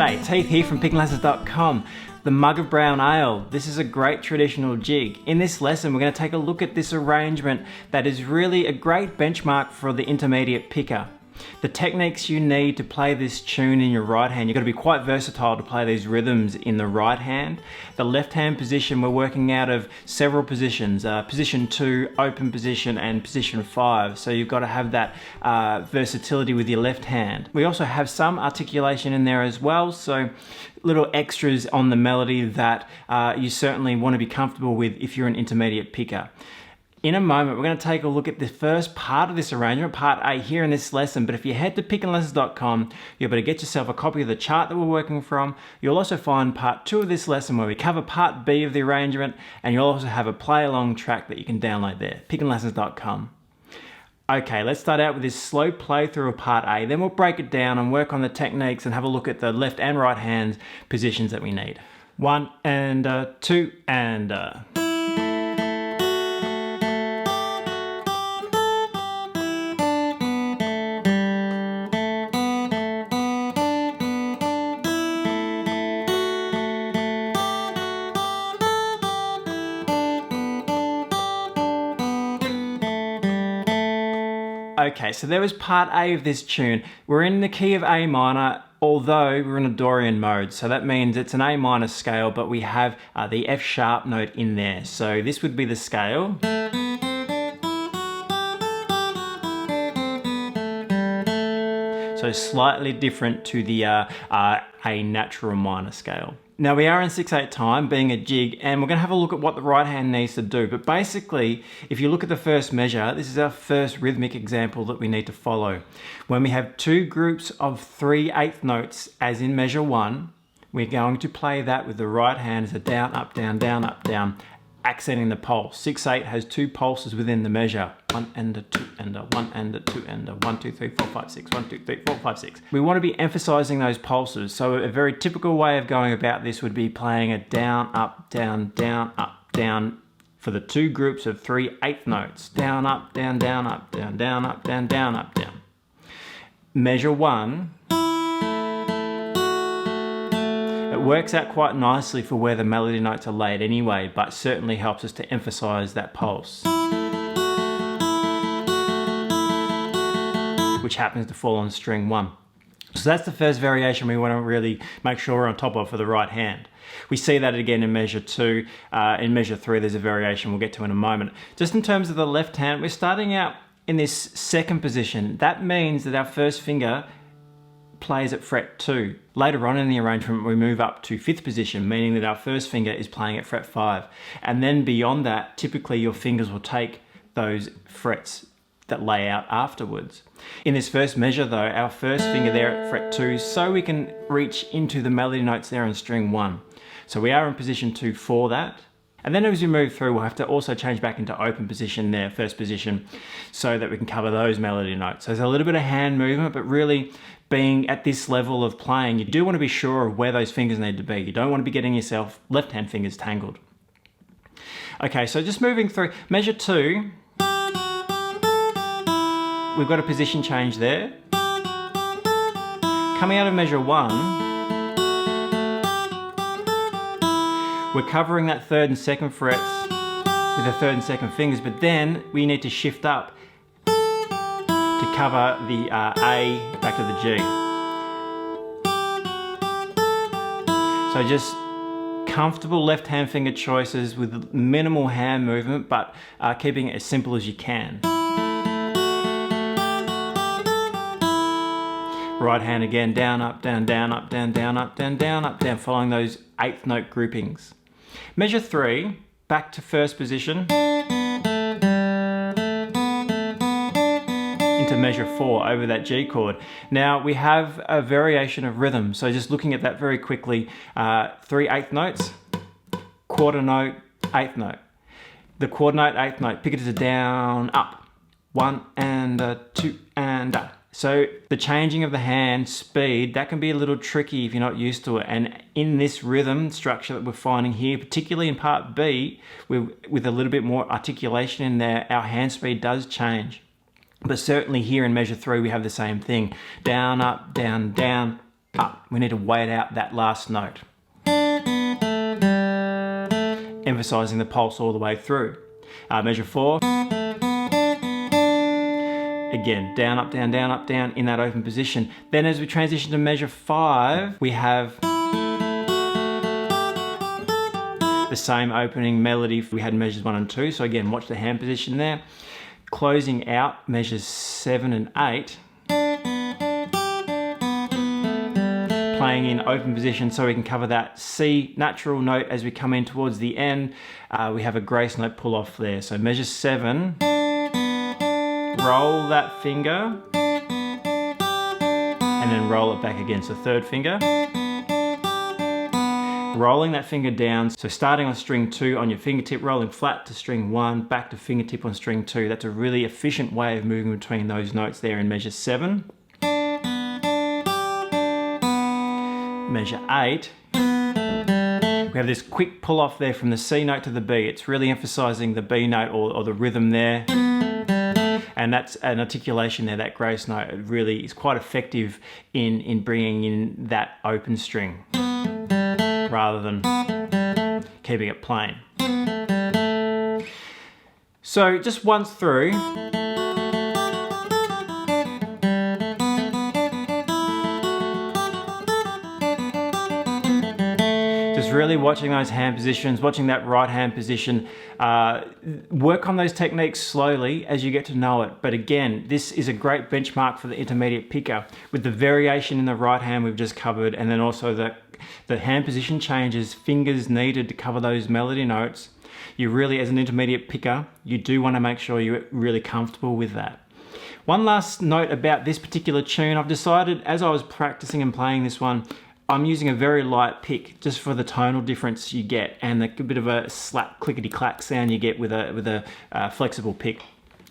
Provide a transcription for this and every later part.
G'day, Teeth here from pickinglessons.com. The Mug of Brown Ale. This is a great traditional jig. In this lesson we're going to take a look at this arrangement that is really a great benchmark for the intermediate picker. The techniques you need to play this tune in your right hand, you've got to be quite versatile to play these rhythms in the right hand. The left hand position, we're working out of several positions, position 2, open position, and position 5. So you've got to have that versatility with your left hand. We also have some articulation in there as well, so little extras on the melody that you certainly want to be comfortable with if you're an intermediate picker. In a moment, we're going to take a look at the first part of this arrangement, part A, here in this lesson. But if you head to pickinglessons.com, you'll be able to get yourself a copy of the chart that we're working from. You'll also find part 2 of this lesson where we cover part B of the arrangement, and you'll also have a play-along track that you can download there, pickinglessons.com. Okay, let's start out with this slow playthrough of part A. Then we'll break it down and work on the techniques and have a look at the left and right hand positions that we need. 1 and 2 and... Okay, so there was part A of this tune. We're in the key of A minor, although we're in a Dorian mode. So that means it's an A minor scale, but we have the F sharp note in there. So this would be the scale. So slightly different to the A natural minor scale. Now we are in 6/8 time, being a jig, and we're going to have a look at what the right hand needs to do. But basically, if you look at the first measure, this is our first rhythmic example that we need to follow. When we have two groups of 3/8 notes, as in measure 1, we're going to play that with the right hand as a down, up, down, accenting the pulse. 6/8 has 2 pulses within the measure. 1 and a 2 and a 1 and a 2 and a 1, 2, 3, 4, 5, 6. 1, 2, 3, 4, 5, 6. We want to be emphasizing those pulses. So a very typical way of going about this would be playing a down, up, down, up, down for the 2 groups of 3/8 notes. Down, up, down, up, down, up, down, up, down. Measure 1. It works out quite nicely for where the melody notes are laid anyway, but certainly helps us to emphasize that pulse, which happens to fall on string 1. So that's the first variation we want to really make sure we're on top of for the right hand. We see that again in measure 2. In measure 3 there's a variation we'll get to in a moment. Just in terms of the left hand, we're starting out in this second position. That means that our first finger plays at fret 2. Later on in the arrangement we move up to 5th position, meaning that our first finger is playing at fret 5. And then beyond that, typically your fingers will take those frets that lay out afterwards. In this first measure though, our first finger there at fret 2, so we can reach into the melody notes there on string 1. So we are in position 2 for that. And then as we move through, we'll have to also change back into open position there, first position, so that we can cover those melody notes. So there's a little bit of hand movement, but really being at this level of playing, you do want to be sure of where those fingers need to be. You don't want to be getting yourself left-hand fingers tangled. Okay, so just moving through, measure 2, we've got a position change there. Coming out of measure 1, we're covering that 3rd and 2nd frets with the 3rd and 2nd fingers, but then we need to shift up to cover the A back to the G. So just comfortable left hand finger choices with minimal hand movement, but keeping it as simple as you can. Right hand again, down, up, down, up, down, up, down, following those 8th note groupings. Measure 3, back to first position, into measure 4 over that G chord. Now we have a variation of rhythm, so just looking at that very quickly, 3/8 notes, quarter note, 8th note. The quarter note, 8th note, pick it as a down, up, 1 and a 2 and up. So the changing of the hand speed, that can be a little tricky if you're not used to it. And in this rhythm structure that we're finding here, particularly in part B, with a little bit more articulation in there, our hand speed does change. But certainly here in measure 3, we have the same thing. Down, up, down, up. We need to wait out that last note, emphasizing the pulse all the way through. Measure 4. Again, down, up, down in that open position. Then as we transition to measure 5, we have the same opening melody we had in measures 1 and 2. So again, watch the hand position there. Closing out measures 7 and 8. Playing in open position so we can cover that C natural note as we come in towards the end. We have a grace note pull off there. So measure 7, roll that finger, and then roll it back again. So third finger, rolling that finger down. So starting on string 2 on your fingertip, rolling flat to string 1, back to fingertip on string 2. That's a really efficient way of moving between those notes there in measure 7. Measure 8, we have this quick pull off there from the C note to the B. It's really emphasizing the B note or the rhythm there. And that's an articulation there, that grace note. It really is quite effective in bringing in that open string rather than keeping it plain. So just once through, really watching those hand positions, watching that right hand position. Work on those techniques slowly as you get to know it. But again, this is a great benchmark for the intermediate picker with the variation in the right hand we've just covered, and then also the hand position changes, fingers needed to cover those melody notes. You really, as an intermediate picker, you do want to make sure you're really comfortable with that. One last note about this particular tune. I've decided as I was practicing and playing this one, I'm using a very light pick just for the tonal difference you get and the bit of a slap clickety-clack sound you get with a flexible pick.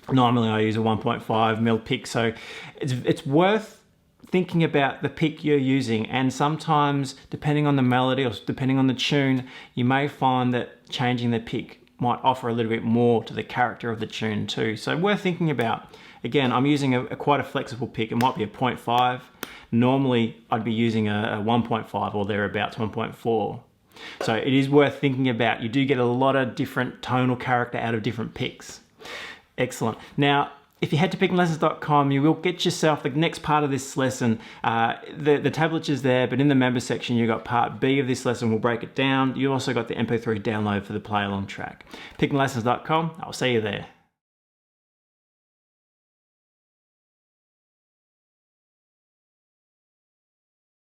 Normally I use a 1.5 mil pick, so it's worth thinking about the pick you're using, and sometimes depending on the melody or depending on the tune, you may find that changing the pick might offer a little bit more to the character of the tune too. So worth thinking about. Again, I'm using quite a flexible pick. It might be a 0.5. Normally, I'd be using a 1.5 or thereabouts, 1.4. So it is worth thinking about. You do get a lot of different tonal character out of different picks. Excellent. Now, if you head to pickinglessons.com, you will get yourself the next part of this lesson. The tablet's there, but in the member section, you've got part B of this lesson. We'll break it down. You also got the MP3 download for the play along track. Pickinglessons.com. I'll see you there.